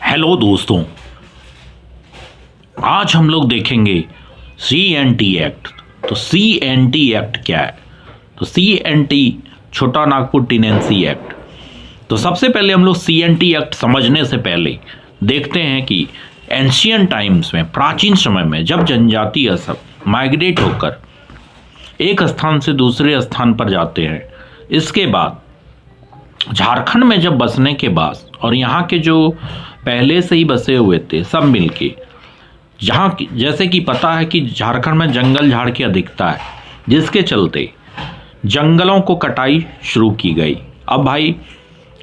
Hello दोस्तों, आज हम लोग देखेंगे CNT एक्ट। तो CNT एक्ट क्या है? तो CNT छोटा नागपुर टेनेंसी एक्ट। तो सबसे पहले हम लोग CNT एक्ट समझने से पहले देखते हैं कि एंशियन टाइम्स में, प्राचीन समय में, जब जनजातीय सब माइग्रेट होकर एक स्थान से दूसरे स्थान पर जाते हैं, इसके बाद झारखंड में जब बसने के बाद और यहाँ के जो पहले से ही बसे हुए थे सब मिलके, जहाँ जैसे कि पता है कि झारखंड में जंगल झाड़ की अधिकता है, जिसके चलते जंगलों को कटाई शुरू की गई। अब भाई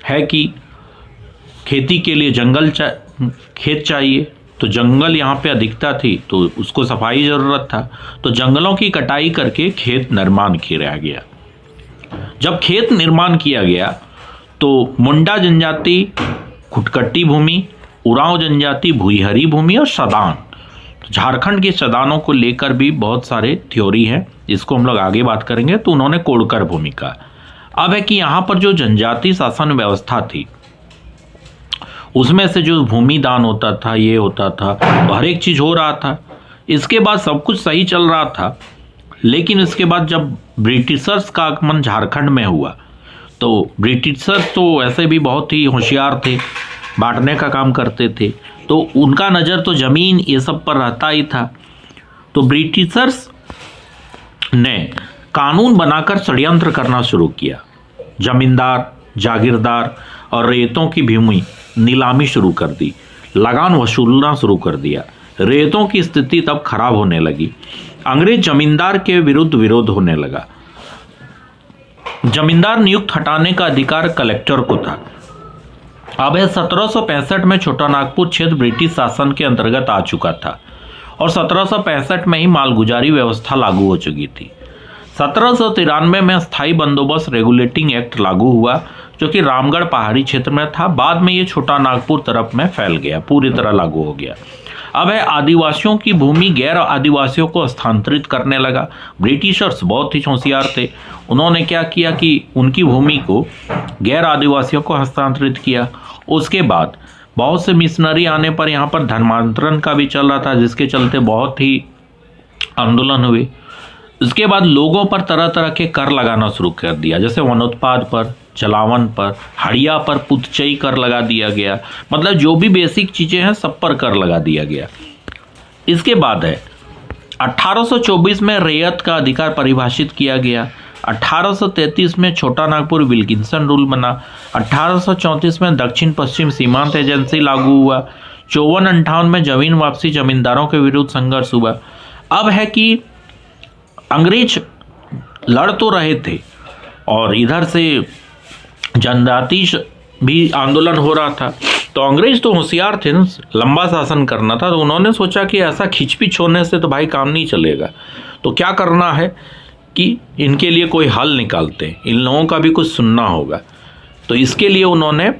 है कि खेती के लिए खेत चाहिए, तो जंगल यहाँ पे अधिकता थी तो उसको सफाई ज़रूरत था, तो जंगलों की कटाई करके खेत निर्माण किया गया। जब खेत निर्माण किया गया तो मुंडा जनजाति खुटकट्टी भूमि, उरांव जनजाति भुईहरी भूमि और सदान। तो झारखंड के सदानों को लेकर भी बहुत सारे थ्योरी हैं, इसको हम लोग आगे बात करेंगे। तो उन्होंने कोड़कर भूमि का। अब है कि यहाँ पर जो जनजाति शासन व्यवस्था थी, उसमें से जो भूमि दान होता था, ये होता था, तो हर एक चीज़ हो रहा था। इसके बाद सब कुछ सही चल रहा था, लेकिन इसके बाद जब ब्रिटिशर्स का आगमन झारखंड में हुआ, तो ब्रिटिशर्स तो ऐसे भी बहुत ही होशियार थे, बांटने का काम करते थे, तो उनका नज़र तो ज़मीन ये सब पर रहता ही था। तो ब्रिटिशर्स ने कानून बनाकर षड्यंत्र करना शुरू किया। जमींदार, जागीरदार और रेतों की भूमि नीलामी शुरू कर दी, लगान वसूलना शुरू कर दिया। रेतों की स्थिति तब खराब होने लगी। अंग्रेज जमींदार के विरुद्ध विरोध होने लगा। जमींदार नियुक्त हटाने का अधिकार कलेक्टर को था। अब 1765 में छोटा नागपुर क्षेत्र ब्रिटिश शासन के अंतर्गत आ चुका था और 1765 में ही मालगुजारी व्यवस्था लागू हो चुकी थी। 1793 में स्थायी बंदोबस्त रेगुलेटिंग एक्ट लागू हुआ, जो कि रामगढ़ पहाड़ी क्षेत्र में था। बाद में ये छोटा नागपुर तरफ में फैल गया, पूरी तरह लागू हो गया। अब है आदिवासियों की भूमि गैर आदिवासियों को स्थानांतरित करने लगा। ब्रिटिशर्स बहुत ही होशियार थे, उन्होंने क्या किया कि उनकी भूमि को गैर आदिवासियों को हस्तांतरित किया। उसके बाद बहुत से मिशनरी आने पर यहाँ पर धर्मांतरण का भी चल रहा था, जिसके चलते बहुत ही आंदोलन हुए। इसके बाद लोगों पर तरह तरह के कर लगाना शुरू कर दिया, जैसे वनोत्पाद पर, जलावन पर, हड़िया पर पुतचई कर लगा दिया गया। मतलब जो भी बेसिक चीज़ें हैं सब पर कर लगा दिया गया। इसके बाद है 1824 में रैयत का अधिकार परिभाषित किया गया। 1833 में छोटा नागपुर विल्किंसन रूल बना। 1834 में दक्षिण पश्चिम सीमांत एजेंसी लागू हुआ। 54-58 में जमीन वापसी जमींदारों के विरुद्ध संघर्ष हुआ। अब है कि अंग्रेज लड़ तो रहे थे और इधर से जनजाति भी आंदोलन हो रहा था, तो अंग्रेज तो होशियार थे ना, लंबा शासन करना था, तो उन्होंने सोचा कि ऐसा खिंचपिच होने से तो भाई काम नहीं चलेगा। तो क्या करना है कि इनके लिए कोई हल निकालते हैं, इन लोगों का भी कुछ सुनना होगा। तो इसके लिए उन्होंने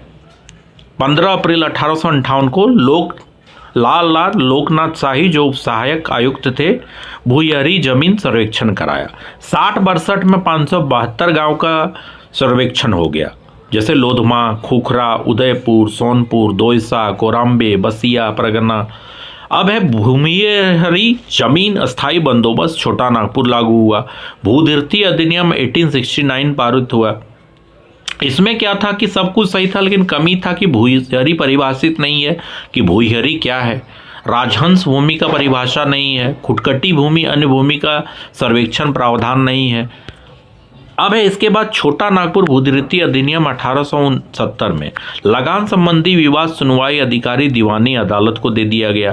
15 अप्रैल 1858 को लाल लोकनाथ शाही, जो सहायक आयुक्त थे, भुईहरी जमीन सर्वेक्षण कराया। 60-62 में 572 गांव का सर्वेक्षण हो गया, जैसे लोधमा, खुखरा, उदयपुर, सोनपुर, दोयसा, कोराम्बे, बसिया, परगना। अब है भूमिहरी जमीन अस्थाई बंदोबस्त छोटा नागपुर लागू हुआ। भूधिरती अधिनियम 1869 पारित हुआ। इसमें क्या था कि सब कुछ सही था, लेकिन कमी था कि भूइहरी परिभाषित नहीं है कि भूइहरी क्या है। राजहंस भूमि का परिभाषा नहीं है। खुटकट्टी भूमि अन्य भूमि का सर्वेक्षण प्रावधान नहीं है। अब है इसके बाद छोटा नागपुर भूधिरती अधिनियम 1869 में लगान संबंधी विवाद सुनवाई अधिकारी दीवानी अदालत को दे दिया गया।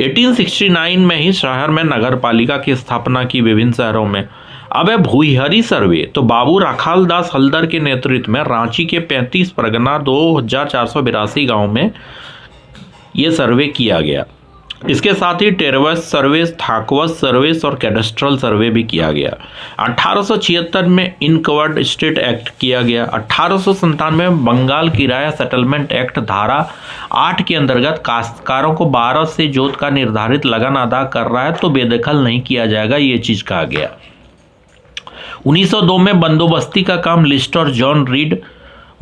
1869 में ही शहर में नगर पालिका की स्थापना की विभिन्न शहरों में। अब है भूइहरी सर्वे, तो बाबू राखाल दास हल्दर के नेतृत्व में रांची के 35 परगना 2482 गांव में ये सर्वे किया गया। इसके साथ ही टेरवस सर्वेस, थाकवस सर्वेस और कैडेस्ट्रल सर्वे भी किया गया। 1876 में इनकवर्ड स्टेट एक्ट किया गया। 1897 में बंगाल किराया सेटलमेंट एक्ट धारा 8 के अंतर्गत काश्तकारों को 12 से जोत का निर्धारित लगन अदा कर रहा है तो बेदखल नहीं किया जाएगा, ये चीज कहा गया। 1902 में बंदोबस्ती का काम लिस्ट और जॉन रीड,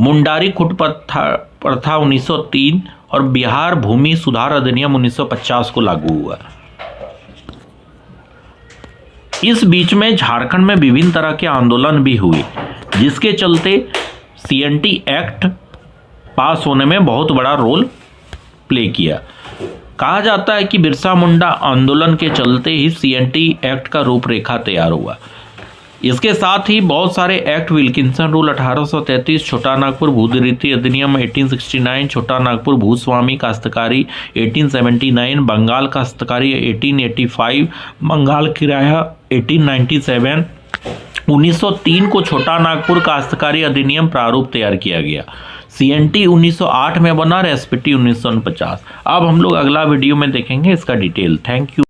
मुंडारी खुट प्रथा 1903 और बिहार भूमि सुधार अधिनियम 1950 को लागू हुआ। इस बीच में झारखंड में विभिन्न तरह के आंदोलन भी हुए, जिसके चलते CNT एक्ट पास होने में बहुत बड़ा रोल प्ले किया। कहा जाता है कि बिरसा मुंडा आंदोलन के चलते ही CNT एक्ट का रूपरेखा तैयार हुआ। इसके साथ ही बहुत सारे एक्ट, विल्किंसन रूल 1833, छोटा नागपुर भूधिरिति अधिनियम 1869, छोटा नागपुर भूस्वामी काश्तकारी 1879, बंगाल काश्तकारी 1885, बंगाल किराया 1897, 1903 को छोटा नागपुर काश्तकारी अधिनियम प्रारूप तैयार किया गया। CNT 1908 में बना और SPT 1949। अब हम लोग अगला वीडियो में देखेंगे इसका डिटेल। Thank you.